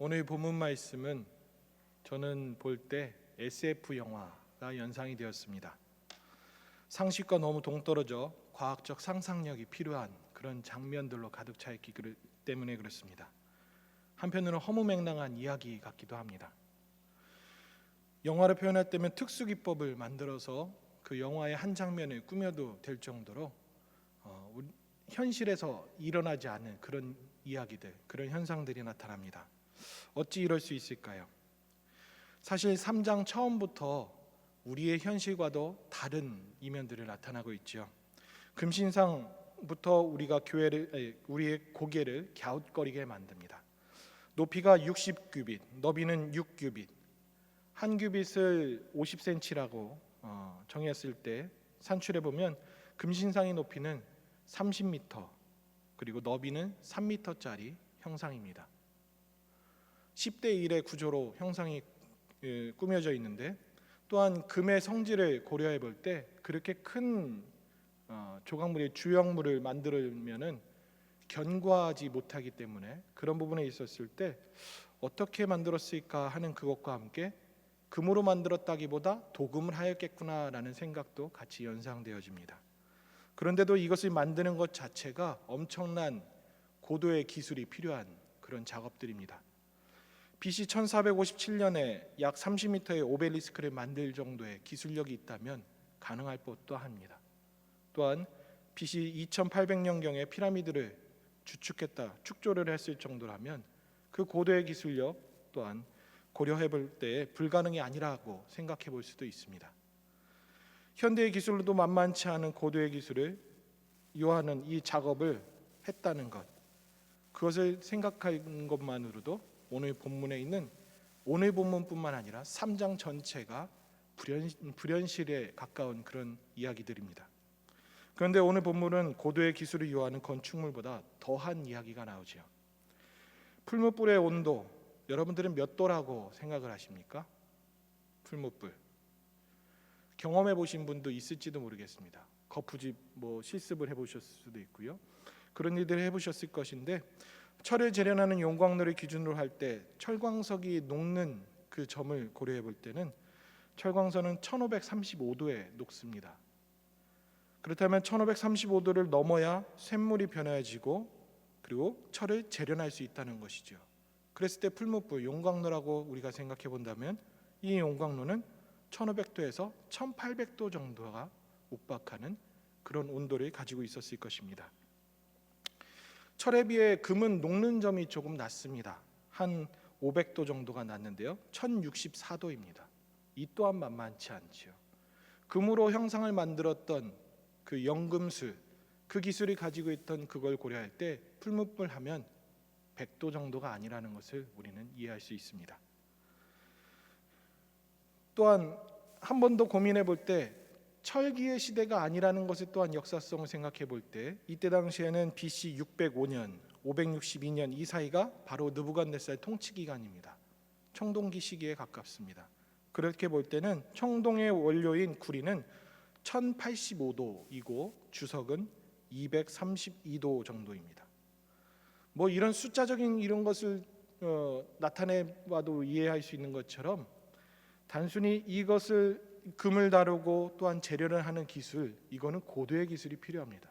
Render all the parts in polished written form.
오늘 본문 말씀은 저는 볼 때 SF 영화가 연상이 되었습니다. 상식과 너무 동떨어져 과학적 상상력이 필요한 그런 장면들로 가득 차 있기 때문에 그렇습니다. 한편으로는 허무맹랑한 이야기 같기도 합니다. 영화로 표현할 때면 특수기법을 만들어서 그 영화의 한 장면을 꾸며도 될 정도로 현실에서 일어나지 않은 그런 이야기들, 그런 현상들이 나타납니다. 어찌 이럴 수 있을까요? 사실 3장 처음부터 우리의 현실과도 다른 이면들을 나타나고 있죠. 금신상부터 우리의 고개를 갸웃거리게 만듭니다. 높이가 60규빗, 너비는 6규빗, 한 규빗을 50cm라고 정했을 때 산출해 보면 금신상의 높이는 30m, 그리고 너비는 3m짜리 형상입니다. 10대 1의 구조로 형상이 꾸며져 있는데, 또한 금의 성질을 고려해 볼 때 그렇게 큰 조각물의 주형물을 만들면은 견고하지 못하기 때문에 그런 부분에 있었을 때 어떻게 만들었을까 하는 그것과 함께 금으로 만들었다기보다 도금을 하였겠구나라는 생각도 같이 연상되어집니다. 그런데도 이것을 만드는 것 자체가 엄청난 고도의 기술이 필요한 그런 작업들입니다. BC 1457년에 약 30m의 오벨리스크를 만들 정도의 기술력이 있다면 가능할 법도 합니다. 또한 BC 2800년경에 피라미드를 축조를 했을 정도라면 그 고도의 기술력 또한 고려해 볼 때 불가능이 아니라고 생각해 볼 수도 있습니다. 현대의 기술로도 만만치 않은 고도의 기술을 요하는 이 작업을 했다는 것, 그것을 생각하는 것만으로도 오늘 본문에 있는 오늘 본문뿐만 아니라 3장 전체가 불현실에 가까운 그런 이야기들입니다. 그런데 오늘 본문은 고도의 기술을 요하는 건축물보다 더한 이야기가 나오죠. 풀무불의 온도, 여러분들은 몇 도라고 생각을 하십니까? 풀무불 경험해 보신 분도 있을지도 모르겠습니다. 거푸집 실습을 해보셨을 수도 있고요. 그런 일들을 해보셨을 것인데, 철을 재련하는 용광로를 기준으로 할 때 철광석이 녹는 그 점을 고려해 볼 때는 철광석은 1535도에 녹습니다. 그렇다면 1535도를 넘어야 쇳물이 변해지고 그리고 철을 재련할 수 있다는 것이죠. 그랬을 때 풀무불, 용광로라고 우리가 생각해 본다면 이 용광로는 1500도에서 1800도 정도가 옥박하는 그런 온도를 가지고 있었을 것입니다. 철에 비해 금은 녹는 점이 조금 낮습니다. 한 500도 정도가 낮는데요, 1064도입니다. 이 또한 만만치 않지요. 금으로 형상을 만들었던 그 연금술, 그 기술이 가지고 있던 그걸 고려할 때 풀무불 하면 100도 정도가 아니라는 것을 우리는 이해할 수 있습니다. 또한 한 번 더 고민해 볼 때 철기의 시대가 아니라는 것을 또한 역사성을 생각해 볼 때 이때 당시에는 BC 605년, 562년 이 사이가 바로 느부갓네살 통치 기간입니다. 청동기 시기에 가깝습니다. 그렇게 볼 때는 청동의 원료인 구리는 1085도이고 주석은 232도 정도입니다. 이런 숫자적인 이런 것을 나타내봐도 이해할 수 있는 것처럼 단순히 이것을 금을 다루고 또한 재련을 하는 기술, 이거는 고도의 기술이 필요합니다.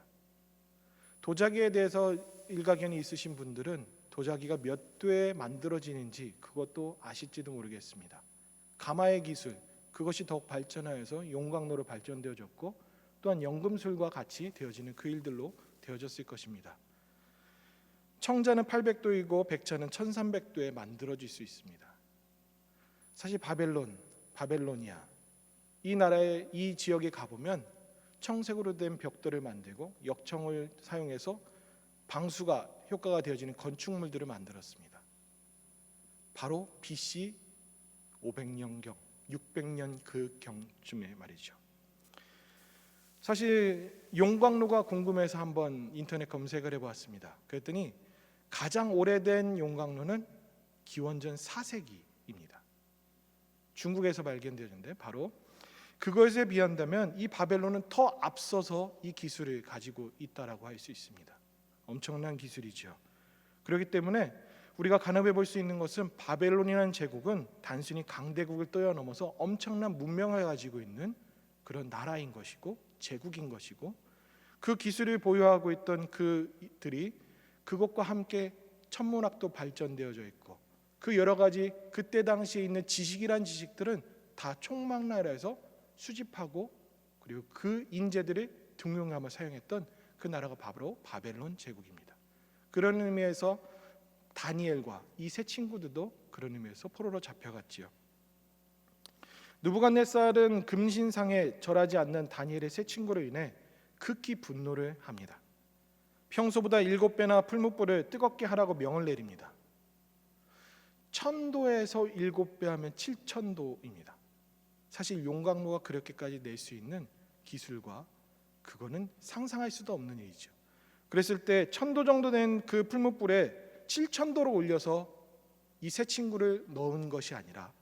도자기에 대해서 일가견이 있으신 분들은 도자기가 몇 도에 만들어지는지 그것도 아실지도 모르겠습니다. 가마의 기술, 그것이 더욱 발전하여서 용광로로 발전되어졌고 또한 연금술과 같이 되어지는 그 일들로 되어졌을 것입니다. 청자는 800도이고 백자는 1300도에 만들어질 수 있습니다. 사실 바벨로니아 이 나라의 이 지역에 가보면 청색으로 된 벽돌을 만들고 역청을 사용해서 방수가 효과가 되어지는 건축물들을 만들었습니다. 바로 BC 500년경, 600년 그 경쯤에 말이죠. 사실 용광로가 궁금해서 한번 인터넷 검색을 해보았습니다. 그랬더니 가장 오래된 용광로는 기원전 4세기입니다. 중국에서 발견되었는데 바로 그것에 비한다면 이 바벨론은 더 앞서서 이 기술을 가지고 있다라고 할 수 있습니다. 엄청난 기술이죠. 그렇기 때문에 우리가 간업해 볼 수 있는 것은 바벨론이라는 제국은 단순히 강대국을 뛰어넘어서 엄청난 문명을 가지고 있는 그런 나라인 것이고 제국인 것이고, 그 기술을 보유하고 있던 그들이 그것과 함께 천문학도 발전되어져 있고, 그 여러 가지 그때 당시에 있는 지식이란 지식들은 다 총망라해서 수집하고, 그리고 그 인재들을 등용하며 사용했던 그 나라가 바로 바벨론 제국입니다. 그런 의미에서 다니엘과 이 세 친구들도 그런 의미에서 포로로 잡혀갔지요. 느부갓네살은 금신상에 절하지 않는 다니엘의 세 친구로 인해 극히 분노를 합니다. 평소보다 7배나 풀무불을 뜨겁게 하라고 명을 내립니다. 1000도에서 7배 하면 7000도입니다. 사실 용광로가 그렇게까지 낼 수 있는 기술과 그거는 상상할 수도 없는 일이죠. 그랬을 때 1000도 정도 된 그 풀무불에 7000도로 올려서 이 세 친구를 넣은 것이 아니라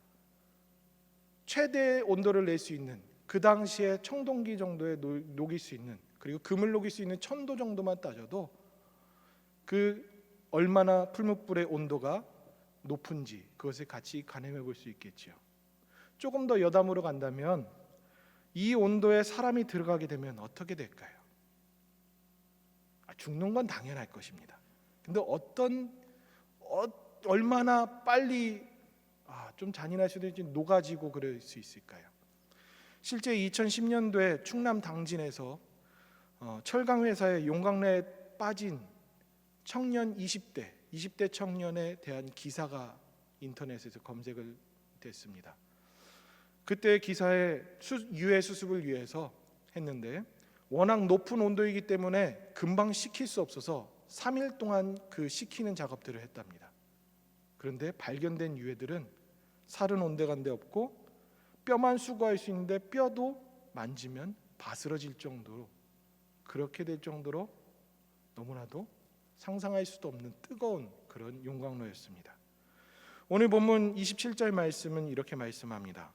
최대 온도를 낼 수 있는, 그 당시에 청동기 정도에 녹일 수 있는, 그리고 금을 녹일 수 있는 1000도 정도만 따져도 그 얼마나 풀무불의 온도가 높은지 그것을 같이 가늠해 볼 수 있겠지요. 조금 더 여담으로 간다면 이 온도에 사람이 들어가게 되면 어떻게 될까요? 죽는 건 당연할 것입니다. 근데 얼마나 빨리 좀 잔인할 수도 있지 녹아지고 그럴 수 있을까요? 실제 2010년도에 충남 당진에서 철강 회사의 용광로에 빠진 청년 20대 청년에 대한 기사가 인터넷에서 검색을 됐습니다. 그때 기사에 유해 수습을 위해서 했는데 워낙 높은 온도이기 때문에 금방 식힐 수 없어서 3일 동안 그 식히는 작업들을 했답니다. 그런데 발견된 유해들은 살은 온데간데 없고 뼈만 수거할 수 있는데 뼈도 만지면 바스러질 정도로, 그렇게 될 정도로 너무나도 상상할 수도 없는 뜨거운 그런 용광로였습니다. 오늘 본문 27절 말씀은 이렇게 말씀합니다.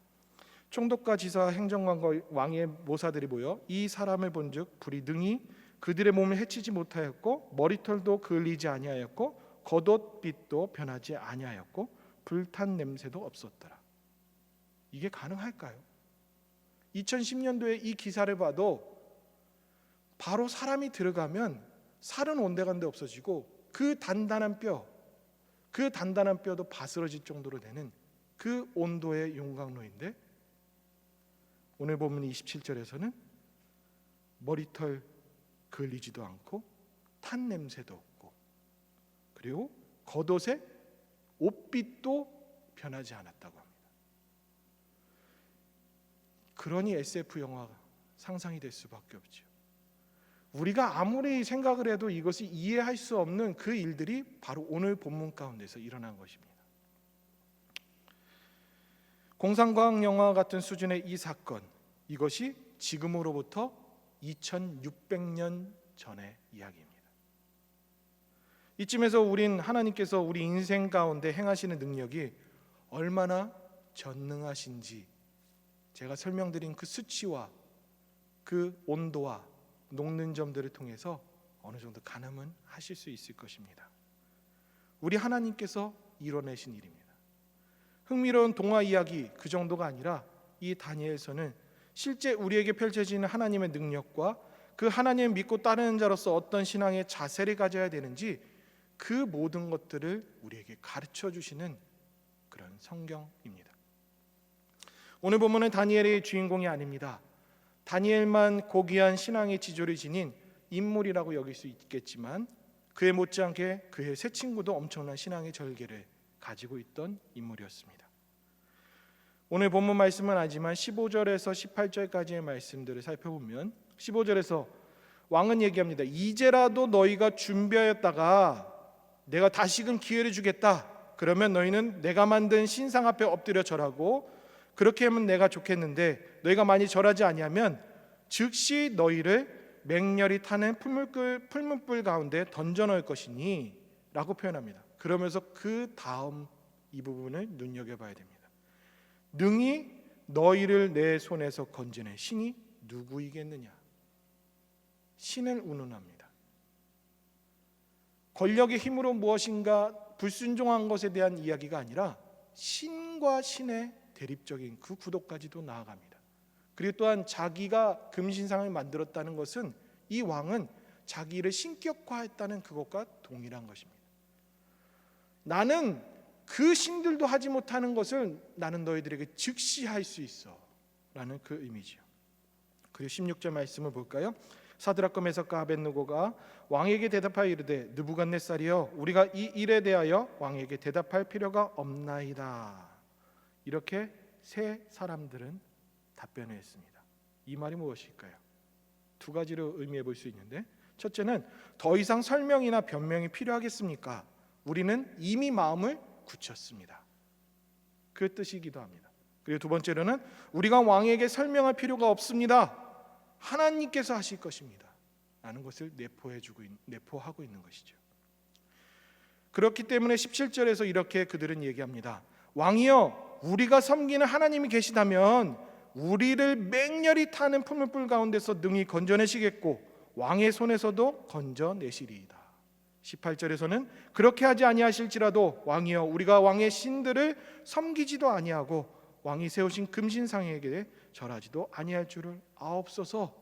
총독과 지사 행정관과 왕의 모사들이 모여 이 사람을 본즉 불이 능히 그들의 몸을 해치지 못하였고 머리털도 그을리지 아니하였고 겉옷빛도 변하지 아니하였고 불탄 냄새도 없었더라. 이게 가능할까요? 2010년도에 이 기사를 봐도 바로 사람이 들어가면 살은 온데간데 없어지고 그 단단한 뼈도 바스러질 정도로 되는 그 온도의 용광로인데, 오늘 본문 27절에서는 머리털 그을리지도 않고 탄 냄새도 없고, 그리고 겉옷의 옷빛도 변하지 않았다고 합니다. 그러니 SF 영화가 상상이 될 수밖에 없죠. 우리가 아무리 생각을 해도 이것이 이해할 수 없는 그 일들이 바로 오늘 본문 가운데서 일어난 것입니다. 공상과학 영화 같은 수준의 이 사건, 이것이 지금으로부터 2600년 전의 이야기입니다. 이쯤에서 우린 하나님께서 우리 인생 가운데 행하시는 능력이 얼마나 전능하신지, 제가 설명드린 그 수치와 그 온도와 녹는 점들을 통해서 어느 정도 가늠은 하실 수 있을 것입니다. 우리 하나님께서 이뤄내신 일입니다. 흥미로운 동화 이야기 그 정도가 아니라 이 다니엘서는 실제 우리에게 펼쳐지는 하나님의 능력과 그 하나님을 믿고 따르는 자로서 어떤 신앙의 자세를 가져야 되는지 그 모든 것들을 우리에게 가르쳐 주시는 그런 성경입니다. 오늘 본문은 다니엘의 주인공이 아닙니다. 다니엘만 고귀한 신앙의 지조를 지닌 인물이라고 여길 수 있겠지만 그에 못지않게 그의 세 친구도 엄청난 신앙의 절개를 가지고 있던 인물이었습니다. 오늘 본문 말씀은 아니지만 15절에서 18절까지의 말씀들을 살펴보면 15절에서 왕은 얘기합니다. 이제라도 너희가 준비하였다가 내가 다시금 기회를 주겠다. 그러면 너희는 내가 만든 신상 앞에 엎드려 절하고, 그렇게 하면 내가 좋겠는데 너희가 많이 절하지 아니하면 즉시 너희를 맹렬히 타는 풀문불 가운데 던져 넣을 것이니 라고 표현합니다. 그러면서 그 다음 이 부분을 눈여겨봐야 됩니다. 능히 너희를 내 손에서 건져낸 신이 누구이겠느냐. 신을 운운합니다. 권력의 힘으로 무엇인가 불순종한 것에 대한 이야기가 아니라 신과 신의 대립적인 그 구도까지도 나아갑니다. 그리고 또한 자기가 금신상을 만들었다는 것은 이 왕은 자기를 신격화했다는 그것과 동일한 것입니다. 나는 그 신들도 하지 못하는 것을 나는 너희들에게 즉시 할 수 있어 라는 그 의미죠. 그리고 16절 말씀을 볼까요? 사드락과 메삭과 아벳느고가 왕에게 대답하여 이르되 느부갓네살이여 우리가 이 일에 대하여 왕에게 대답할 필요가 없나이다. 이렇게 세 사람들은 답변을 했습니다. 이 말이 무엇일까요? 두 가지로 의미해 볼 수 있는데, 첫째는 더 이상 설명이나 변명이 필요하겠습니까? 우리는 이미 마음을 굳혔습니다. 그 뜻이기도 합니다. 그리고 두 번째로는 우리가 왕에게 설명할 필요가 없습니다. 하나님께서 하실 것입니다 라는 것을 내포하고 있는 것이죠. 그렇기 때문에 17절에서 이렇게 그들은 얘기합니다. 왕이여 우리가 섬기는 하나님이 계시다면 우리를 맹렬히 타는 풀무불 가운데서 능히 건져내시겠고 왕의 손에서도 건져내시리이다. 18절에서는 그렇게 하지 아니하실지라도 왕이여 우리가 왕의 신들을 섬기지도 아니하고 왕이 세우신 금신상에게 절하지도 아니할 줄을 아옵소서.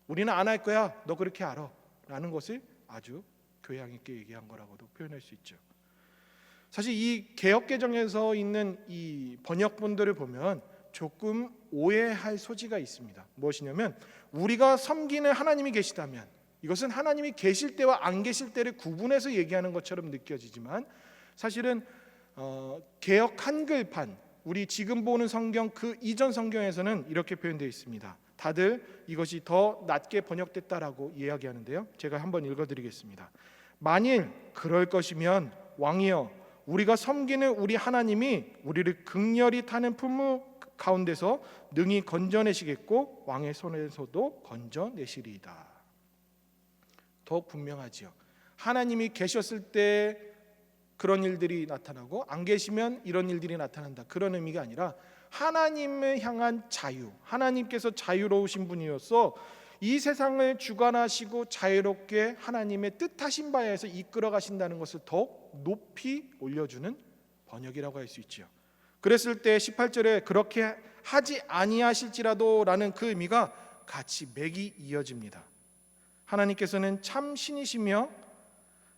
우리는 안 할 거야. 너 그렇게 알아. 라는 것을 아주 교양 있게 얘기한 거라고도 표현할 수 있죠. 사실 이 개역개정에서 있는 이 번역본들을 보면 조금 오해할 소지가 있습니다. 무엇이냐면 우리가 섬기는 하나님이 계시다면, 이것은 하나님이 계실 때와 안 계실 때를 구분해서 얘기하는 것처럼 느껴지지만 사실은 개역 한글판, 우리 지금 보는 성경 그 이전 성경에서는 이렇게 표현되어 있습니다. 다들 이것이 더 낮게 번역됐다라고 이야기하는데요. 제가 한번 읽어드리겠습니다. 만일 그럴 것이면 왕이여 우리가 섬기는 우리 하나님이 우리를 극렬히 타는 풀무 가운데서 능히 건져내시겠고 왕의 손에서도 건져내시리이다. 더 분명하지요. 하나님이 계셨을 때 그런 일들이 나타나고 안 계시면 이런 일들이 나타난다. 그런 의미가 아니라 하나님을 향한 자유, 하나님께서 자유로우신 분이어서 이 세상을 주관하시고 자유롭게 하나님의 뜻하신 바에서 이끌어 가신다는 것을 더욱 높이 올려주는 번역이라고 할 수 있죠. 그랬을 때 18절에 그렇게 하지 아니하실지라도 라는 그 의미가 같이 맥이 이어집니다. 하나님께서는 참 신이시며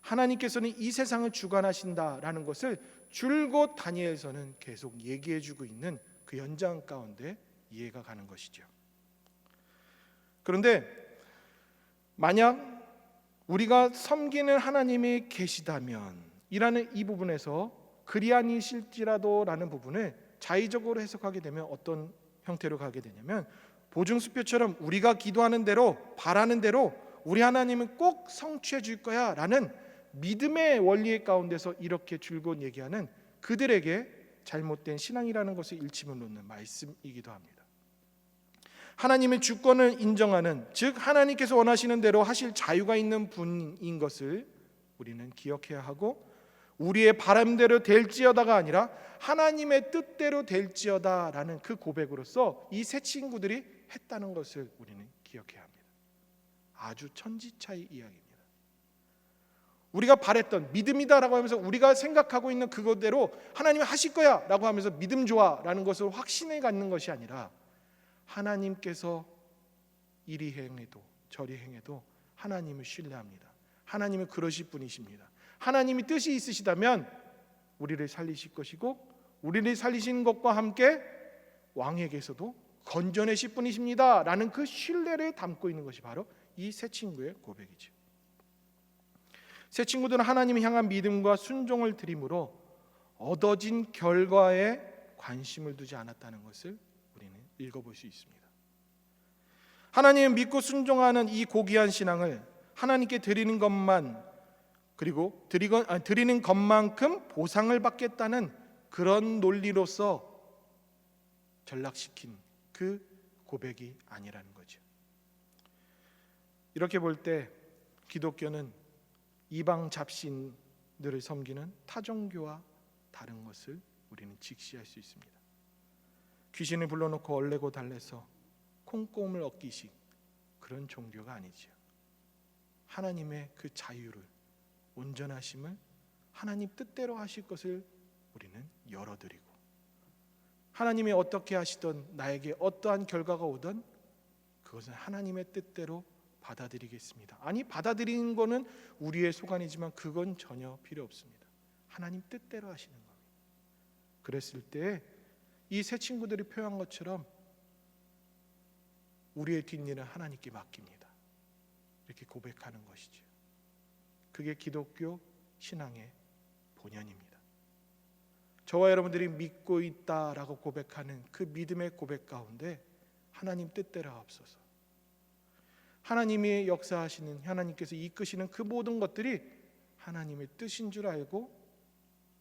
하나님께서는 이 세상을 주관하신다라는 것을 줄곧 다니엘서는 계속 얘기해주고 있는 그 연장 가운데 이해가 가는 것이죠. 그런데 만약 우리가 섬기는 하나님이 계시다면 이라는 이 부분에서 그리 아니실지라도 라는 부분을 자의적으로 해석하게 되면 어떤 형태로 가게 되냐면 보증수표처럼 우리가 기도하는 대로 바라는 대로 우리 하나님은 꼭 성취해 줄 거야 라는 믿음의 원리 가운데서 이렇게 줄곧 얘기하는 그들에게 잘못된 신앙이라는 것을 일침을 놓는 말씀이기도 합니다. 하나님의 주권을 인정하는, 즉 하나님께서 원하시는 대로 하실 자유가 있는 분인 것을 우리는 기억해야 하고 우리의 바람대로 될지어다가 아니라 하나님의 뜻대로 될지어다라는 그 고백으로서 이 세 친구들이 했다는 것을 우리는 기억해야 합니다. 아주 천지차이 이야기입니다. 우리가 바랬던 믿음이다라고 하면서 우리가 생각하고 있는 그것대로 하나님이 하실 거야라고 하면서 믿음 좋아라는 것을 확신을 갖는 것이 아니라 하나님께서 이리 행해도 저리 행해도 하나님을 신뢰합니다. 하나님은 그러실 분이십니다. 하나님이 뜻이 있으시다면 우리를 살리실 것이고 우리를 살리신 것과 함께 왕에게서도 건져내실 분이십니다 라는 그 신뢰를 담고 있는 것이 바로 이 세 친구의 고백이죠. 세 친구들은 하나님을 향한 믿음과 순종을 드림으로 얻어진 결과에 관심을 두지 않았다는 것을 우리는 읽어볼 수 있습니다. 하나님을 믿고 순종하는 이 고귀한 신앙을 하나님께 드리는 것만 그리고 드리는 것만큼 보상을 받겠다는 그런 논리로서 전락시킨 그 고백이 아니라는 거죠. 이렇게 볼 때 기독교는 이방 잡신들을 섬기는 타종교와 다른 것을 우리는 직시할 수 있습니다. 귀신을 불러놓고 얼레고 달래서 콩고물 얻기식 그런 종교가 아니죠. 하나님의 그 자유를, 온전하심을 하나님 뜻대로 하실 것을 우리는 열어드리고, 하나님이 어떻게 하시던 나에게 어떠한 결과가 오던 그것은 하나님의 뜻대로 받아들이겠습니다. 아니, 받아들이는 거는 우리의 소관이지만 그건 전혀 필요 없습니다. 하나님 뜻대로 하시는 겁니다. 그랬을 때 이 세 친구들이 표현한 것처럼 우리의 뒷일은 하나님께 맡깁니다. 이렇게 고백하는 것이죠. 그게 기독교 신앙의 본연입니다. 저와 여러분들이 믿고 있다라고 고백하는 그 믿음의 고백 가운데 하나님 뜻대로 하옵소서. 하나님이 역사하시는, 하나님께서 이끄시는 그 모든 것들이 하나님의 뜻인 줄 알고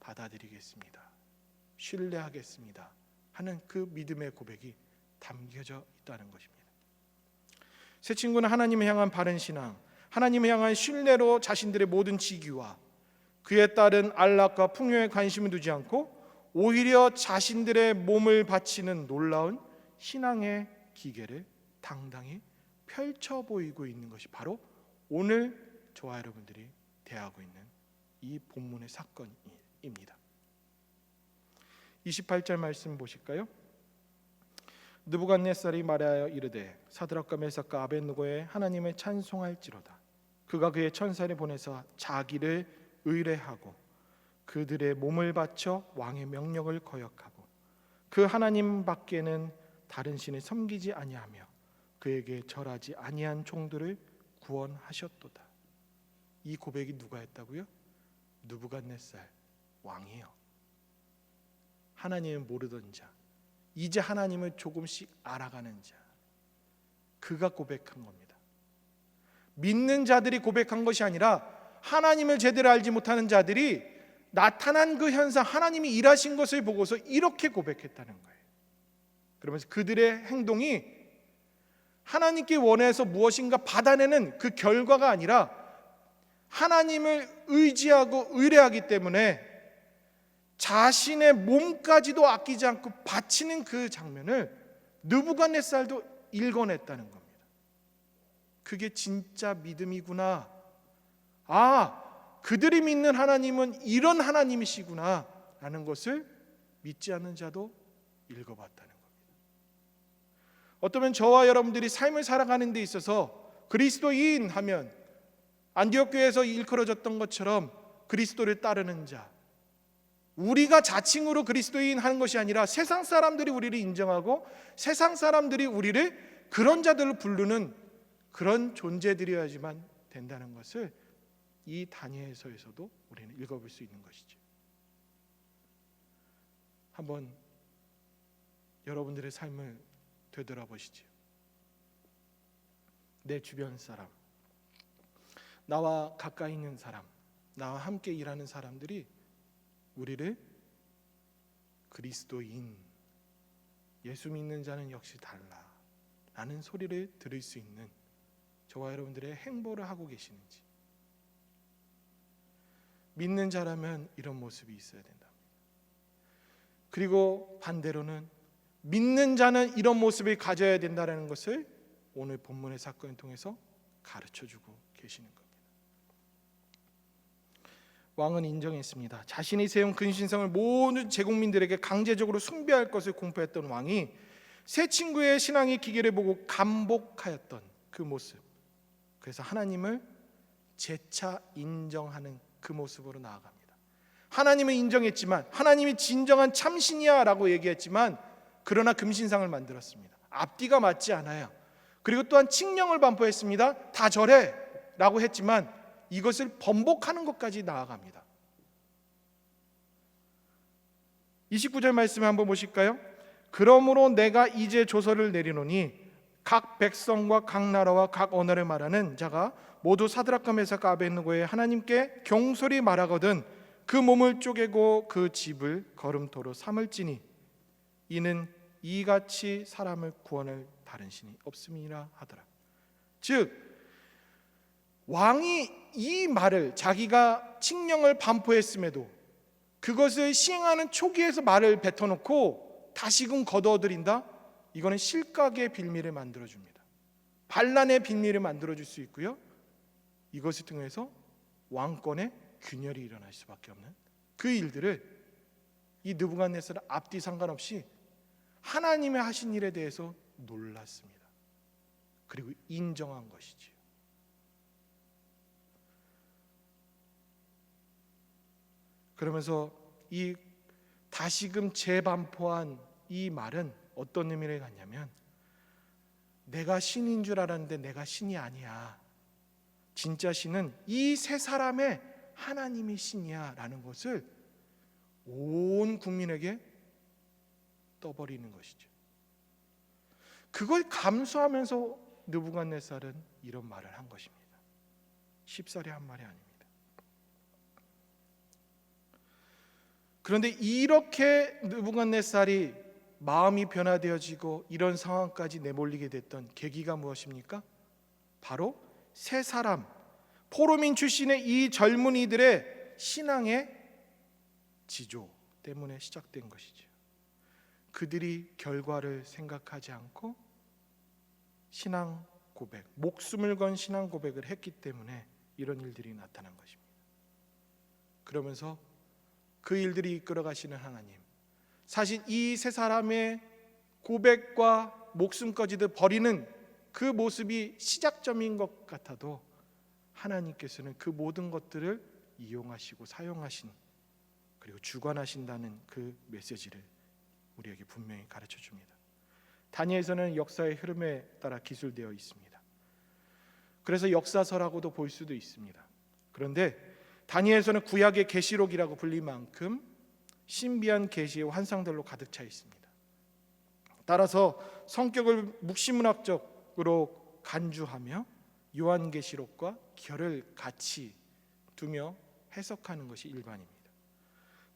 받아들이겠습니다, 신뢰하겠습니다 하는 그 믿음의 고백이 담겨져 있다는 것입니다. 세 친구는 하나님을 향한 바른 신앙, 하나님을 향한 신뢰로 자신들의 모든 직위와 그에 따른 안락과 풍요에 관심을 두지 않고 오히려 자신들의 몸을 바치는 놀라운 신앙의 기계를 당당히 펼쳐 보이고 있는 것이 바로 오늘 저와 여러분들이 대하고 있는 이 본문의 사건입니다. 28절 말씀 보실까요? 느부갓네살이 말하여 이르되 사드락과 메삭과 아벳느고의 하나님을 찬송할지로다. 그가 그의 천사를 보내서 자기를 의뢰하고 그들의 몸을 바쳐 왕의 명령을 거역하고 그 하나님 밖에는 다른 신을 섬기지 아니하며 그에게 절하지 아니한 종들을 구원하셨도다. 이 고백이 누가 했다고요? 느부갓네살 왕이요. 하나님을 모르던 자, 이제 하나님을 조금씩 알아가는 자, 그가 고백한 겁니다. 믿는 자들이 고백한 것이 아니라 하나님을 제대로 알지 못하는 자들이 나타난 그 현상, 하나님이 일하신 것을 보고서 이렇게 고백했다는 거예요. 그러면서 그들의 행동이 하나님께 원해서 무엇인가 받아내는 그 결과가 아니라 하나님을 의지하고 의뢰하기 때문에 자신의 몸까지도 아끼지 않고 바치는 그 장면을 느부갓네살도 읽어냈다는 겁니다. 그게 진짜 믿음이구나. 그들이 믿는 하나님은 이런 하나님이시구나 라는 것을 믿지 않는 자도 읽어봤다는 겁니다. 어쩌면 저와 여러분들이 삶을 살아가는 데 있어서 그리스도인 하면 안디옥 교회에서 일컬어졌던 것처럼 그리스도를 따르는 자, 우리가 자칭으로 그리스도인 하는 것이 아니라 세상 사람들이 우리를 인정하고 세상 사람들이 우리를 그런 자들로 부르는 그런 존재들이어야지만 된다는 것을 이 다니엘서에서도 우리는 읽어볼 수 있는 것이죠. 한번 여러분들의 삶을 되돌아보시죠. 내 주변 사람, 나와 가까이 있는 사람, 나와 함께 일하는 사람들이 우리를 그리스도인, 예수 믿는 자는 역시 달라 라는 소리를 들을 수 있는 저와 여러분들의 행보를 하고 계시는지, 믿는 자라면 이런 모습이 있어야 된다. 그리고 반대로는 믿는 자는 이런 모습을 가져야 된다는 것을 오늘 본문의 사건을 통해서 가르쳐주고 계시는 겁니다. 왕은 인정했습니다. 자신이 세운 근신성을 모든 제국민들에게 강제적으로 숭배할 것을 공포했던 왕이 세 친구의 신앙의 기계를 보고 감복하였던 그 모습, 그래서 하나님을 재차 인정하는 그 모습으로 나아갑니다. 하나님을 인정했지만, 하나님이 진정한 참신이야 라고 얘기했지만, 그러나 금신상을 만들었습니다. 앞뒤가 맞지 않아요. 그리고 또한 칙령을 반포했습니다. 다 절해 라고 했지만 이것을 번복하는 것까지 나아갑니다. 29절 말씀 한번 보실까요? 그러므로 내가 이제 조서를 내리노니 각 백성과 각 나라와 각 언어를 말하는 자가 모두 사드락과 메삭과 아벳느고의 하나님께 경솔히 말하거든 그 몸을 쪼개고 그 집을 걸음토로 삼을지니 이는 이같이 사람을 구원할 다른 신이 없음이라 하더라. 즉 왕이 이 말을, 자기가 칙령을 반포했음에도 그것을 시행하는 초기에서 말을 뱉어놓고 다시금 거두어들인다? 이거는 실각의 빌미를 만들어줍니다. 반란의 빌미를 만들어줄 수 있고요, 이것을 통해서 왕권의 균열이 일어날 수밖에 없는 그 일들을 이 느부갓네살은 앞뒤 상관없이 하나님의 하신 일에 대해서 놀랐습니다. 그리고 인정한 것이지요. 그러면서 이 다시금 재반포한 이 말은 어떤 의미를 갖냐면, 내가 신인 줄 알았는데 내가 신이 아니야. 진짜 신은 이 세 사람의 하나님이 신이야 라는 것을 온 국민에게 떠버리는 것이죠. 그걸 감수하면서 느부갓네살은 이런 말을 한 것입니다. 쉽사리 한 말이 아닙니다. 그런데 이렇게 느부갓네살이 마음이 변화되어지고 이런 상황까지 내몰리게 됐던 계기가 무엇입니까? 바로 세 사람, 포로민 출신의 이 젊은이들의 신앙의 지조 때문에 시작된 것이죠. 그들이 결과를 생각하지 않고 신앙 고백, 목숨을 건 신앙 고백을 했기 때문에 이런 일들이 나타난 것입니다. 그러면서 그 일들이 이끌어 가시는 하나님, 사실 이 세 사람의 고백과 목숨까지도 버리는 그 모습이 시작점인 것 같아도 하나님께서는 그 모든 것들을 이용하시고 사용하신, 그리고 주관하신다는 그 메시지를 우리에게 분명히 가르쳐 줍니다. 다니엘서는 역사의 흐름에 따라 기술되어 있습니다. 그래서 역사서라고도 볼 수도 있습니다. 그런데 다니엘서는 구약의 계시록이라고 불릴 만큼 신비한 계시의 환상들로 가득 차 있습니다. 따라서 성격을 묵시문학적으로 간주하며 요한계시록과 결을 같이 두며 해석하는 것이 일반입니다.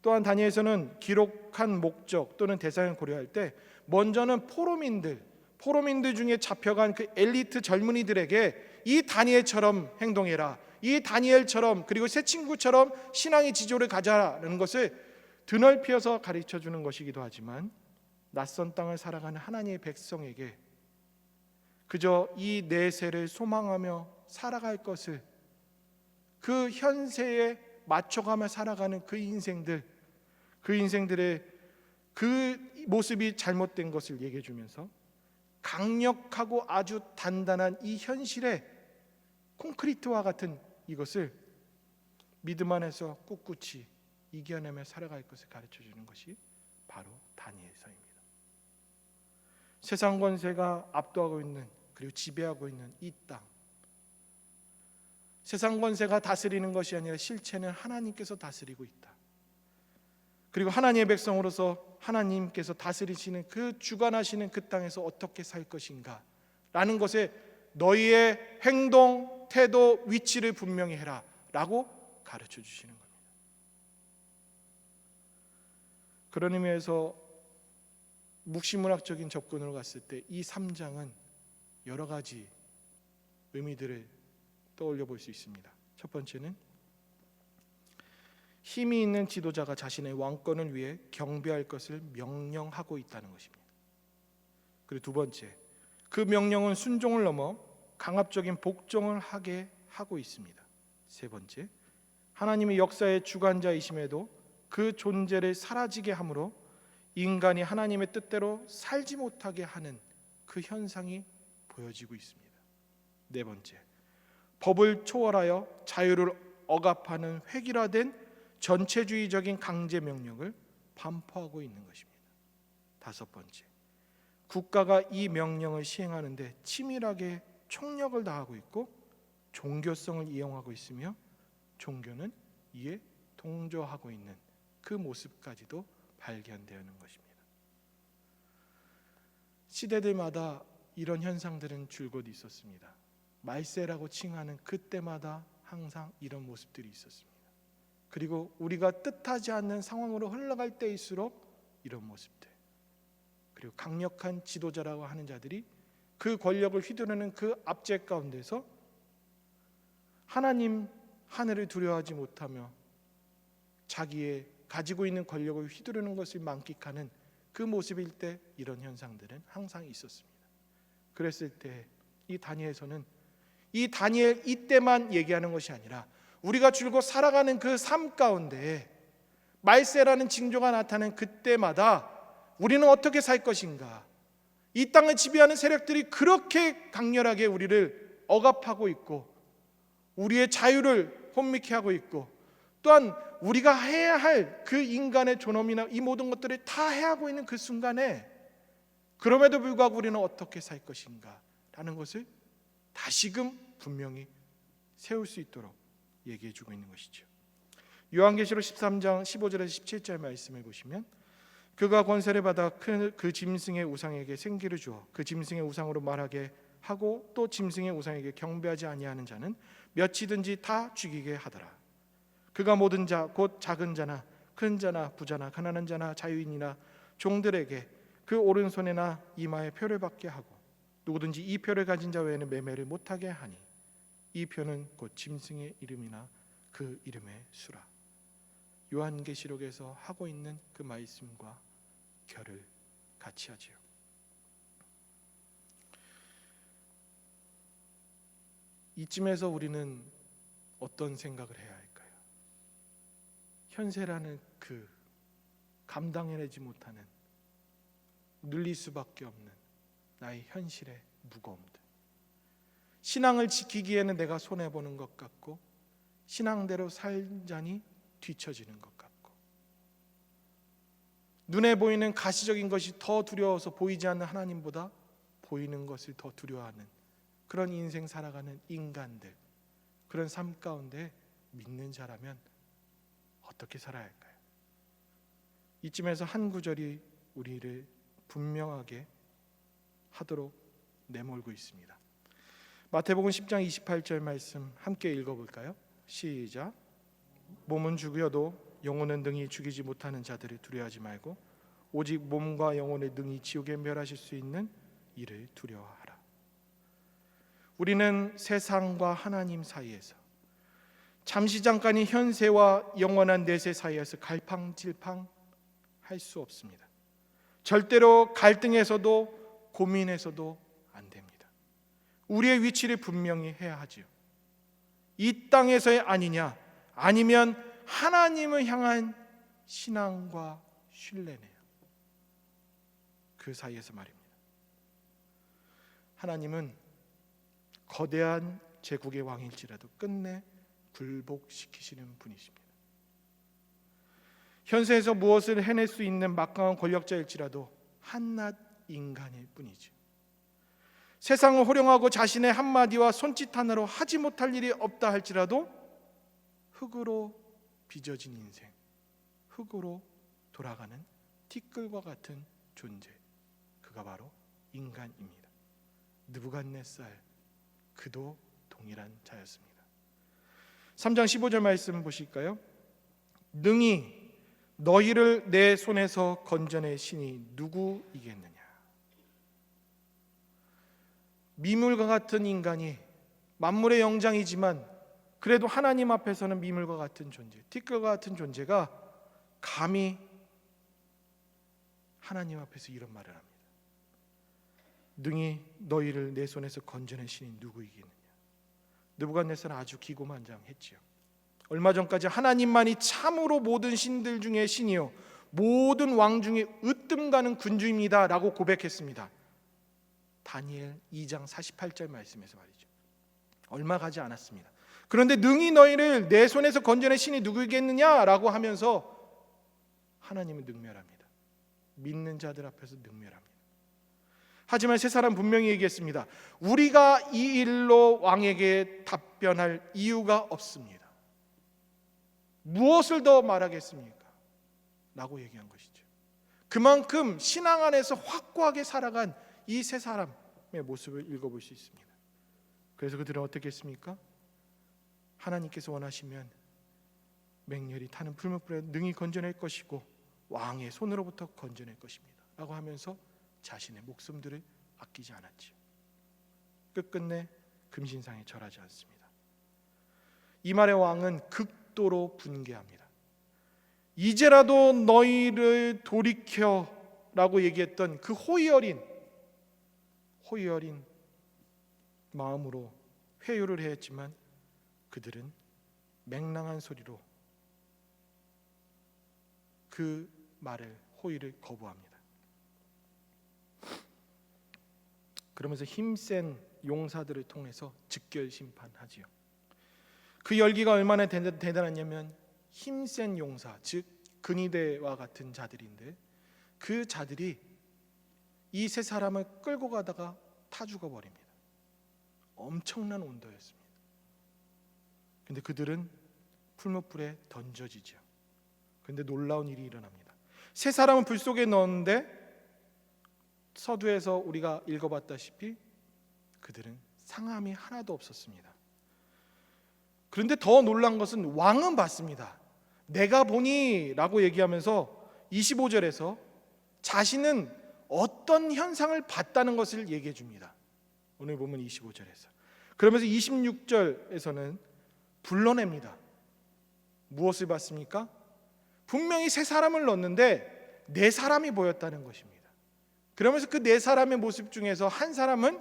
또한 다니엘서는 기록한 목적 또는 대상을 고려할 때 먼저는 포로민들 중에 잡혀간 그 엘리트 젊은이들에게 이 다니엘처럼 행동해라, 이 다니엘처럼, 그리고 새 친구처럼 신앙의 지조를 가져라는 것을 드넓혀서 가르쳐 주는 것이기도 하지만, 낯선 땅을 살아가는 하나님의 백성에게 그저 이 내세를 소망하며 살아갈 것을, 그 현세에 맞춰가며 살아가는 그 인생들의 그 모습이 잘못된 것을 얘기해 주면서 강력하고 아주 단단한 이 현실의 콘크리트와 같은 이것을 믿음 안에서 꿋꿋이 이겨내며 살아갈 것을 가르쳐 주는 것이 바로 다니엘서입니다. 세상 권세가 압도하고 있는, 그리고 지배하고 있는 이 땅, 세상 권세가 다스리는 것이 아니라 실체는 하나님께서 다스리고 있다. 그리고 하나님의 백성으로서 하나님께서 다스리시는 그 주관하시는 그 땅에서 어떻게 살 것인가 라는 것에 너희의 행동, 태도, 위치를 분명히 해라 라고 가르쳐 주시는 겁니다. 그런 의미에서 묵시문학적인 접근으로 갔을 때 이 3장은 여러 가지 의미들을 떠올려 볼 수 있습니다. 첫 번째는 힘이 있는 지도자가 자신의 왕권을 위해 경배할 것을 명령하고 있다는 것입니다. 그리고 두 번째, 그 명령은 순종을 넘어 강압적인 복종을 하게 하고 있습니다. 세 번째, 하나님의 역사의 주관자이심에도 그 존재를 사라지게 함으로 인간이 하나님의 뜻대로 살지 못하게 하는 그 현상이 보여지고 있습니다. 네 번째, 법을 초월하여 자유를 억압하는 획일화된 전체주의적인 강제 명령을 반포하고 있는 것입니다. 다섯 번째, 국가가 이 명령을 시행하는데 치밀하게 총력을 다하고 있고 종교성을 이용하고 있으며 종교는 이에 동조하고 있는 그 모습까지도 발견되는 것입니다. 시대들마다 이런 현상들은 줄곧 있었습니다. 말세라고 칭하는 그때마다 항상 이런 모습들이 있었습니다. 그리고 우리가 뜻하지 않는 상황으로 흘러갈 때일수록 이런 모습들, 그리고 강력한 지도자라고 하는 자들이 그 권력을 휘두르는 그 압제 가운데서 하나님 하늘을 두려워하지 못하며 자기의 가지고 있는 권력을 휘두르는 것을 만끽하는 그 모습일 때 이런 현상들은 항상 있었습니다. 그랬을 때 이 다니엘서는 이 다니엘 이때만 얘기하는 것이 아니라 우리가 줄곧 살아가는 그 삶 가운데 말세라는 징조가 나타나는 그때마다 우리는 어떻게 살 것인가? 이 땅을 지배하는 세력들이 그렇게 강렬하게 우리를 억압하고 있고 우리의 자유를 혼미케 하고 있고 또한 우리가 해야 할 그 인간의 존엄이나 이 모든 것들을 다 해하고 있는 그 순간에 그럼에도 불구하고 우리는 어떻게 살 것인가 라는 것을 다시금 분명히 세울 수 있도록 얘기해 주고 있는 것이죠. 요한계시록 13장 15절에서 17절 말씀을 보시면 그가 권세를 받아 그 짐승의 우상에게 생기를 주어 그 짐승의 우상으로 말하게 하고 또 짐승의 우상에게 경배하지 아니하는 자는 몇이든지 다 죽이게 하더라. 그가 모든 자 곧 작은 자나 큰 자나 부자나 가난한 자나 자유인이나 종들에게 그 오른손에나 이마에 표를 받게 하고 누구든지 이 표를 가진 자 외에는 매매를 못하게 하니 이 표는 곧 짐승의 이름이나 그 이름의 수라. 요한계시록에서 하고 있는 그 말씀과 결을 같이 하지요. 이쯤에서 우리는 어떤 생각을 해야 할까요? 현세라는 그 감당해내지 못하는 눌릴 수밖에 없는 나의 현실의 무거움들, 신앙을 지키기에는 내가 손해보는 것 같고 신앙대로 살자니 뒤처지는 것 같고 눈에 보이는 가시적인 것이 더 두려워서 보이지 않는 하나님보다 보이는 것을 더 두려워하는 그런 인생 살아가는 인간들, 그런 삶 가운데 믿는 자라면 어떻게 살아야 할까요? 이쯤에서 한 구절이 우리를 분명하게 하도록 내몰고 있습니다. 마태복음 10장 28절 말씀 함께 읽어볼까요? 시작. 몸은 죽여도 영혼은 능히 죽이지 못하는 자들을 두려워하지 말고 오직 몸과 영혼을 능히 지옥에 멸하실 수 있는 이를 두려워하라. 우리는 세상과 하나님 사이에서 잠시 잠깐의 현세와 영원한 내세 사이에서 갈팡질팡 할 수 없습니다. 절대로 갈등에서도 고민해서도 안 됩니다. 우리의 위치를 분명히 해야 하지요. 이 땅에서의 아니냐 아니면 하나님을 향한 신앙과 신뢰네요. 그 사이에서 말입니다. 하나님은 거대한 제국의 왕일지라도 끝내 굴복시키시는 분이십니다. 현세에서 무엇을 해낼 수 있는 막강한 권력자일지라도 한낱 인간일 뿐이죠. 세상을 호령하고 자신의 한마디와 손짓 하나로 하지 못할 일이 없다 할지라도 흙으로 빚어진 인생, 흙으로 돌아가는 티끌과 같은 존재, 그가 바로 인간입니다. 느부갓네살, 그도 동일한 자였습니다. 3장 15절 말씀 보실까요? 능히 너희를 내 손에서 건져낼 신이 누구이겠느냐. 미물과 같은 인간이 만물의 영장이지만 그래도 하나님 앞에서는 미물과 같은 존재, 티끌과 같은 존재가 감히 하나님 앞에서 이런 말을 합니다. 능히 너희를 내 손에서 건져낸 신이 누구이겠느냐. 느부갓네살은 아주 기고만장했지요. 얼마 전까지 하나님만이 참으로 모든 신들 중에 신이요 모든 왕 중에 으뜸가는 군주입니다 라고 고백했습니다. 다니엘 2장 48절 말씀에서 말이죠. 얼마 가지 않았습니다. 그런데 능히 너희를 내 손에서 건져낸 신이 누구이겠느냐라고 하면서 하나님은 능멸합니다. 믿는 자들 앞에서 능멸합니다. 하지만 세 사람 분명히 얘기했습니다. 우리가 이 일로 왕에게 답변할 이유가 없습니다. 무엇을 더 말하겠습니까? 라고 얘기한 것이죠. 그만큼 신앙 안에서 확고하게 살아간 이 세 사람의 모습을 읽어볼 수 있습니다. 그래서 그들은 어떻게 했습니까? 하나님께서 원하시면 맹렬히 타는 풀무불에 능히 건져낼 것이고 왕의 손으로부터 건져낼 것입니다 라고 하면서 자신의 목숨들을 아끼지 않았지요. 끝끝내 금신상에 절하지 않습니다. 이 말의 왕은 극도로 분개합니다. 이제라도 너희를 돌이켜 라고 얘기했던 그 호의 어린 마음으로 회유를 했지만 그들은 맹랑한 소리로 그 말을, 호의를 거부합니다. 그러면서 힘센 용사들을 통해서 즉결 심판하지요. 그 열기가 얼마나 대단하냐면 힘센 용사, 즉 근위대와 같은 자들인데 그 자들이 이 세 사람을 끌고 가다가 타 죽어버립니다. 엄청난 온도였습니다. 근데 그들은 풀무불에 던져지죠. 근데 놀라운 일이 일어납니다. 세 사람은 불 속에 넣었는데 서두에서 우리가 읽어봤다시피 그들은 상함이 하나도 없었습니다. 그런데 더 놀란 것은 왕은 봤습니다. 내가 보니 라고 얘기하면서 25절에서 자신은 어떤 현상을 봤다는 것을 얘기해 줍니다. 오늘 보면 25절에서. 그러면서 26절에서는 불러냅니다. 무엇을 봤습니까? 분명히 세 사람을 넣었는데 네 사람이 보였다는 것입니다. 그러면서 그 네 사람의 모습 중에서 한 사람은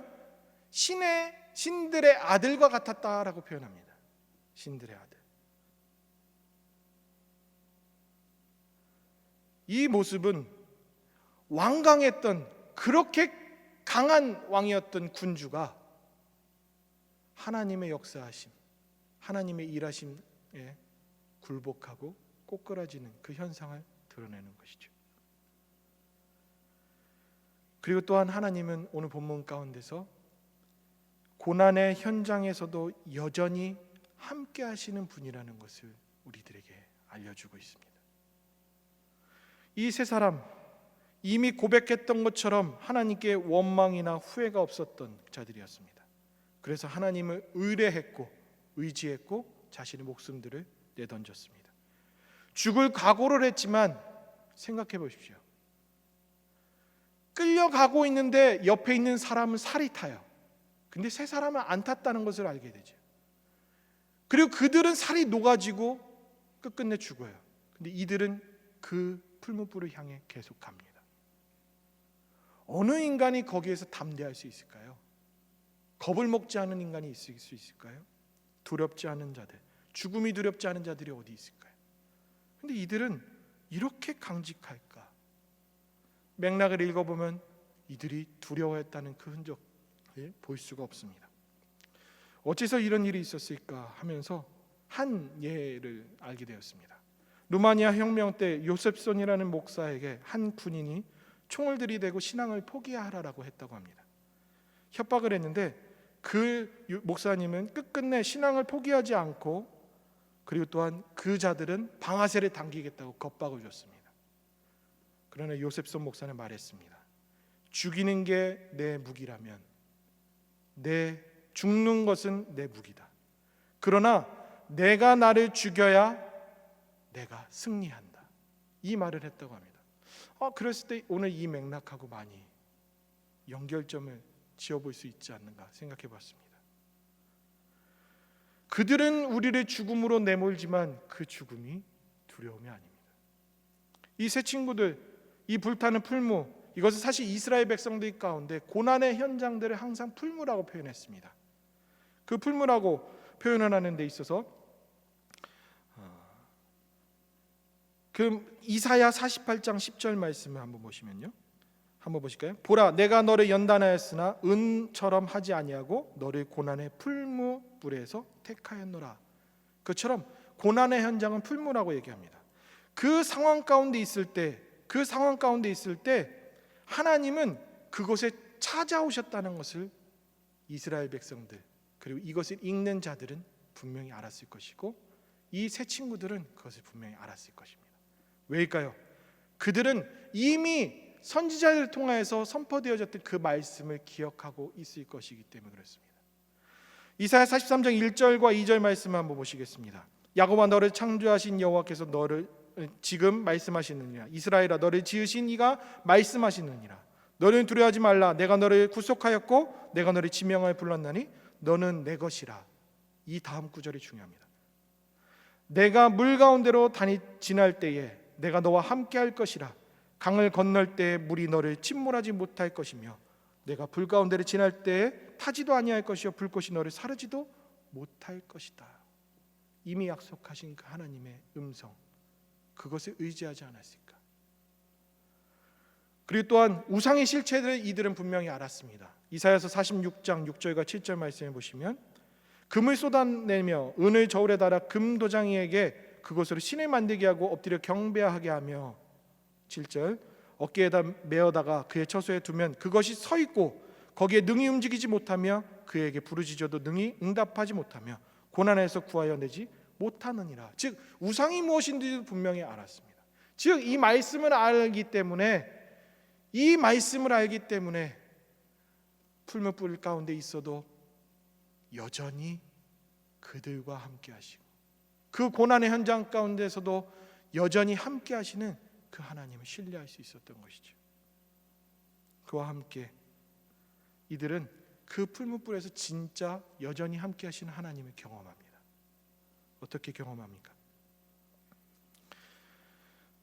신들의 아들과 같았다라고 표현합니다. 신들의 아들. 이 모습은 완강했던, 그렇게 강한 왕이었던 군주가 하나님의 역사하심, 하나님의 일하심에 굴복하고 꼬꾸라지는 그 현상을 드러내는 것이죠. 그리고 또한 하나님은 오늘 본문 가운데서 고난의 현장에서도 여전히 함께 하시는 분이라는 것을 우리들에게 알려주고 있습니다. 이 세 사람, 이미 고백했던 것처럼 하나님께 원망이나 후회가 없었던 자들이었습니다. 그래서 하나님을 의뢰했고 의지했고 자신의 목숨들을 내던졌습니다. 죽을 각오를 했지만 생각해 보십시오. 끌려가고 있는데 옆에 있는 사람은 살이 타요. 근데 세 사람은 안 탔다는 것을 알게 되죠. 그리고 그들은 살이 녹아지고 끝끝내 죽어요. 근데 이들은 그 풀무불을 향해 계속 갑니다. 어느 인간이 거기에서 담대할 수 있을까요? 겁을 먹지 않은 인간이 있을 수 있을까요? 두렵지 않은 자들, 죽음이 두렵지 않은 자들이 어디 있을까요? 근데 이들은 이렇게 강직할까? 맥락을 읽어보면 이들이 두려워했다는 그 흔적을 볼 수가 없습니다. 어째서 이런 일이 있었을까 하면서 한 예를 알게 되었습니다. 루마니아 혁명 때 요셉손이라는 목사에게 한 군인이 총을 들이대고 신앙을 포기하라고 했다고 합니다. 협박을 했는데 그 목사님은 끝끝내 신앙을 포기하지 않고, 그리고 또한 그 자들은 방아쇠를 당기겠다고 겁박을 줬습니다. 그러나 요셉손 목사는 말했습니다. 죽이는 게 내 무기라면 죽는 것은 내 무기다. 그러나 내가 나를 죽여야 내가 승리한다. 이 말을 했다고 합니다. 그랬을 때 오늘 이 맥락하고 많이 연결점을 지어볼 수 있지 않는가 생각해 봤습니다. 그들은 우리를 죽음으로 내몰지만 그 죽음이 두려움이 아닙니다. 이 세 친구들, 이 불타는 풀무, 이것은 사실 이스라엘 백성들 가운데 고난의 현장들을 항상 풀무라고 표현했습니다. 그 풀무라고 표현을 하는 데 있어서 그 이사야 48장 10절 말씀을 한번 보시면요. 한번 보실까요? 보라, 내가 너를 연단하였으나 은처럼 하지 아니하고 너를 고난의 풀무불에서 택하였노라. 그처럼 고난의 현장은 풀무라고 얘기합니다. 그 상황 가운데 있을 때 하나님은 그곳에 찾아오셨다는 것을 이스라엘 백성들, 그리고 이것을 읽는 자들은 분명히 알았을 것이고 이 세 친구들은 그것을 분명히 알았을 것입니다. 왜일까요? 그들은 이미 선지자를 통하여서 선포되어졌던 그 말씀을 기억하고 있을 것이기 때문에 그렇습니다. 이사야 43장 1절과 2절 말씀을 한번 보시겠습니다. 야곱아, 너를 창조하신 여호와께서 너를 지금 말씀하시느니라. 이스라엘아, 너를 지으신 이가 말씀하시느니라. 너는 두려워하지 말라. 내가 너를 구속하였고 내가 너를 지명하여 불렀나니 너는 내 것이라. 이 다음 구절이 중요합니다. 내가 물 가운데로 지날 때에 내가 너와 함께 할 것이라. 강을 건널 때에 물이 너를 침몰하지 못할 것이며 내가 불 가운데를 지날 때에 타지도 아니할 것이요 불꽃이 너를 사르지도 못할 것이다. 이미 약속하신 그 하나님의 음성, 그것을 의지하지 않았을까? 그리고 또한 우상의 실체를 이들은 분명히 알았습니다. 이사야서 46장 6절과 7절 말씀해 보시면 금을 쏟아내며 은을 저울에 달아 금도장이에게 그것으로 신을 만들게 하고 엎드려 경배하게 하며 7절 어깨에다 메어다가 그의 처소에 두면 그것이 서 있고 거기에 능히 움직이지 못하며 그에게 부르짖어도 능히 응답하지 못하며 고난에서 구하여 내지 못하느니라. 즉 우상이 무엇인지도 분명히 알았습니다. 즉 이 말씀을 알기 때문에 풀무불 가운데 있어도 여전히 그들과 함께 하시고 그 고난의 현장 가운데서도 여전히 함께 하시는 그 하나님을 신뢰할 수 있었던 것이죠. 그와 함께 이들은 그 풀무불에서 진짜 여전히 함께 하시는 하나님을 경험합니다. 어떻게 경험합니까?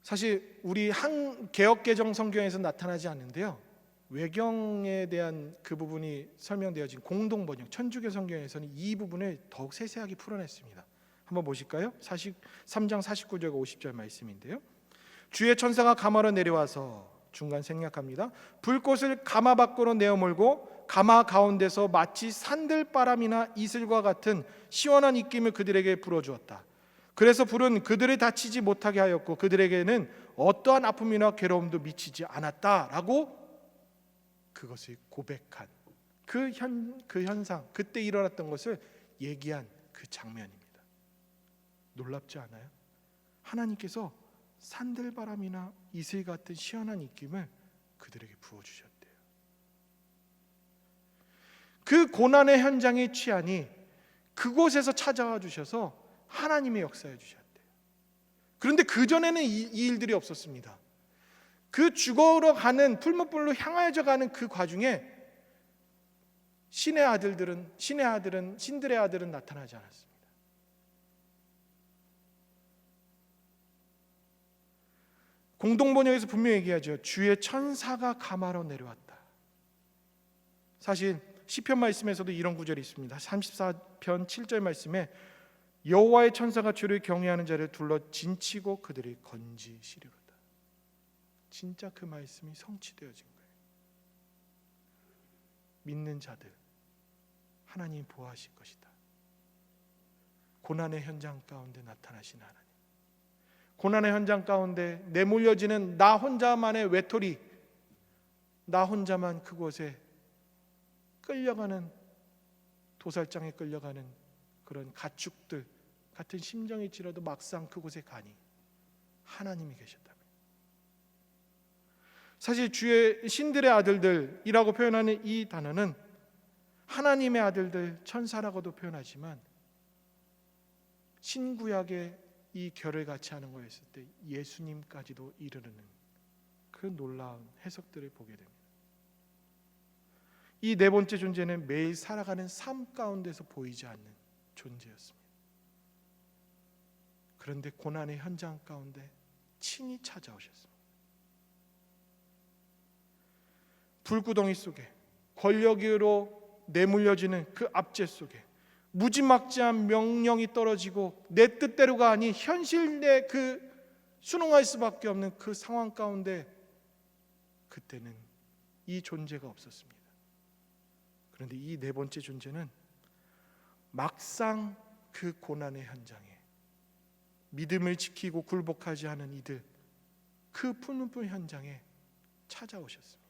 사실 우리 한 개역개정 성경에서 나타나지 않는데요, 외경에 대한 그 부분이 설명되어진 공동번역 천주교 성경에서는 이 부분을 더욱 세세하게 풀어냈습니다. 한번 보실까요? 3장 49절과 50절 말씀인데요, 주의 천사가 가마로 내려와서 중간 생략합니다. 불꽃을 가마 밖으로 내어몰고 가마 가운데서 마치 산들바람이나 이슬과 같은 시원한 입김을 그들에게 불어주었다. 그래서 불은 그들을 다치지 못하게 하였고 그들에게는 어떠한 아픔이나 괴로움도 미치지 않았다라고 그것을 고백한 그 현상, 그때 일어났던 것을 얘기한 그 장면입니다. 놀랍지 않아요? 하나님께서 산들바람이나 이슬 같은 시원한 입김을 그들에게 부어주셨대요. 그 고난의 현장에 취하니 그곳에서 찾아와 주셔서 하나님의 역사해 주셨대요. 그런데 그전에는 이 일들이 없었습니다. 그 죽어러 가는 풀무불로 향하여져 가는 그 과중에 신들의 아들은 나타나지 않았습니다. 공동번역에서 분명히 얘기하죠. 주의 천사가 가마로 내려왔다. 사실 시편 말씀에서도 이런 구절이 있습니다. 34편 7절 말씀에 여호와의 천사가 주를 경외하는 자를 둘러 진치고 그들을 건지시리로다. 진짜 그 말씀이 성취되어진 거예요. 믿는 자들 하나님이 보호하실 것이다. 고난의 현장 가운데 나타나신 하나님, 고난의 현장 가운데 내몰려지는 나 혼자만의 외톨이, 나 혼자만 그곳에 끌려가는, 도살장에 끌려가는 그런 가축들 같은 심정일지라도 막상 그곳에 가니 하나님이 계셨다면, 사실 주의 신들의 아들들이라고 표현하는 이 단어는 하나님의 아들들, 천사라고도 표현하지만 신구약의 이 결을 같이 하는 거였을 때 예수님까지도 이르는 그 놀라운 해석들을 보게 됩니다. 이 네 번째 존재는 매일 살아가는 삶 가운데서 보이지 않는 존재였습니다. 그런데 고난의 현장 가운데 친히 찾아오셨습니다. 불구덩이 속에 권력으로 내몰려지는 그 압제 속에 무지막지한 명령이 떨어지고 내 뜻대로가 아닌 현실에 그 순응할 수밖에 없는 그 상황 가운데 그때는 이 존재가 없었습니다. 그런데 이 네 번째 존재는 막상 그 고난의 현장에 믿음을 지키고 굴복하지 않은 이들, 그 풀무불 현장에 찾아오셨습니다.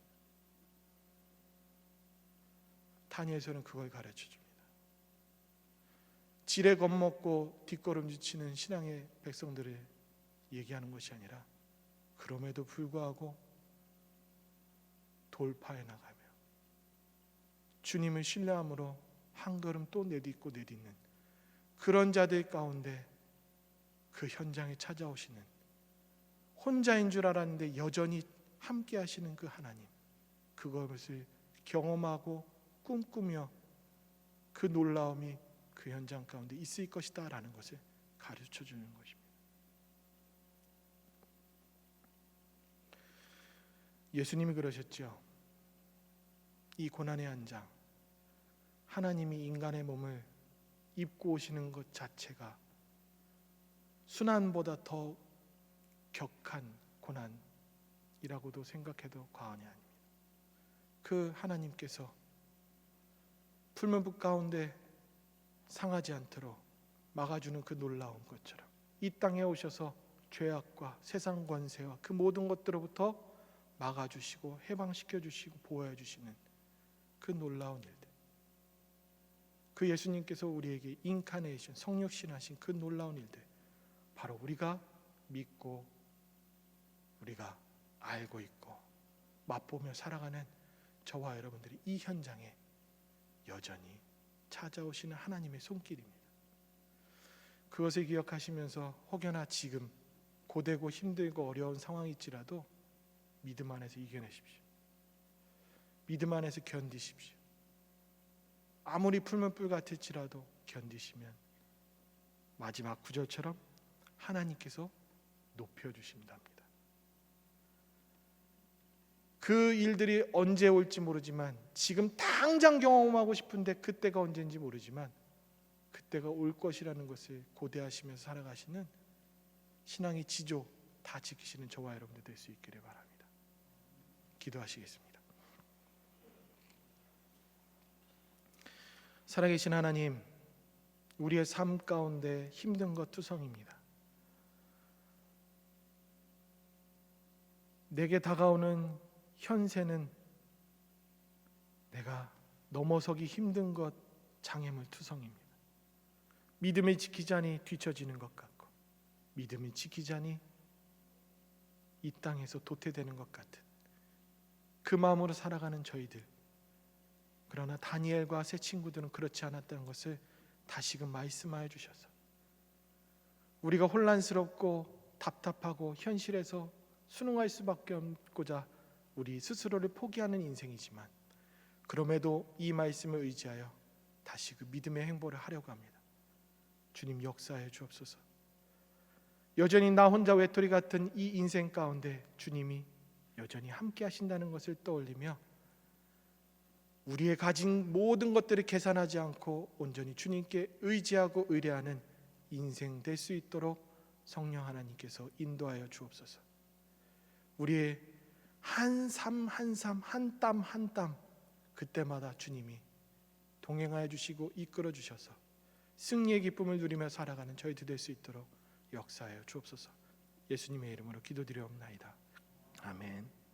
다니엘서는 그걸 가르쳐 줍니다. 지레 겁먹고 뒷걸음질 치는 신앙의 백성들을 얘기하는 것이 아니라 그럼에도 불구하고 돌파해 나가며 주님을 신뢰함으로 한 걸음 또 내딛고 내딛는 그런 자들 가운데 그 현장에 찾아오시는, 혼자인 줄 알았는데 여전히 함께 하시는 그 하나님, 그것을 경험하고 꿈꾸며 그 놀라움이 그 현장 가운데 있을 것이다 라는 것을 가르쳐 주는 것입니다. 예수님이 그러셨죠. 이 고난의 현장, 하나님이 인간의 몸을 입고 오시는 것 자체가 순환보다 더 격한 고난이라고도 생각해도 과언이 아닙니다. 그 하나님께서 풀무불 가운데 상하지 않도록 막아주는 그 놀라운 것처럼 이 땅에 오셔서 죄악과 세상 권세와 그 모든 것들로부터 막아주시고 해방시켜주시고 보호해주시는 그 놀라운 일들, 그 예수님께서 우리에게 인카네이션 성육신하신 그 놀라운 일들, 바로 우리가 믿고 우리가 알고 있고 맛보며 살아가는 저와 여러분들이 이 현장에 여전히 찾아오시는 하나님의 손길입니다. 그것을 기억하시면서 혹여나 지금 고되고 힘들고 어려운 상황일지라도 믿음 안에서 이겨내십시오. 믿음 안에서 견디십시오. 아무리 풀문불 같을지라도 견디시면 마지막 구절처럼 하나님께서 높여주신답니다. 그 일들이 언제 올지 모르지만, 지금 당장 경험하고 싶은데 그때가 언제인지 모르지만 그때가 올 것이라는 것을 고대하시면서 살아가시는 신앙의 지조 다 지키시는 저와 여러분들 될 수 있기를 바랍니다. 기도하시겠습니다. 살아계신 하나님, 우리의 삶 가운데 힘든 것 투성입니다. 내게 다가오는 현세는 내가 넘어서기 힘든 것 장애물 투성입니다. 믿음을 지키자니 뒤처지는 것 같고, 믿음을 지키자니 이 땅에서 도태되는 것 같은 그 마음으로 살아가는 저희들, 그러나 다니엘과 세 친구들은 그렇지 않았다는 것을 다시금 말씀하여 주셔서 우리가 혼란스럽고 답답하고 현실에서 순응할 수밖에 없고자 우리 스스로를 포기하는 인생이지만, 그럼에도 이 말씀을 의지하여 다시 그 믿음의 행보를 하려고 합니다. 주님, 역사해 주옵소서. 여전히 나 혼자 외톨이 같은 이 인생 가운데 주님이 여전히 함께 하신다는 것을 떠올리며 우리의 가진 모든 것들을 계산하지 않고 온전히 주님께 의지하고 의뢰하는 인생 될 수 있도록 성령 하나님께서 인도하여 주옵소서. 우리의 한 삶 한 삶, 한 땀 한 땀, 그때마다 주님이 동행하여 주시고 이끌어 주셔서 승리의 기쁨을 누리며 살아가는 저희들 될 수 있도록 역사하여 주옵소서. 예수님의 이름으로 기도드리옵나이다. 아멘.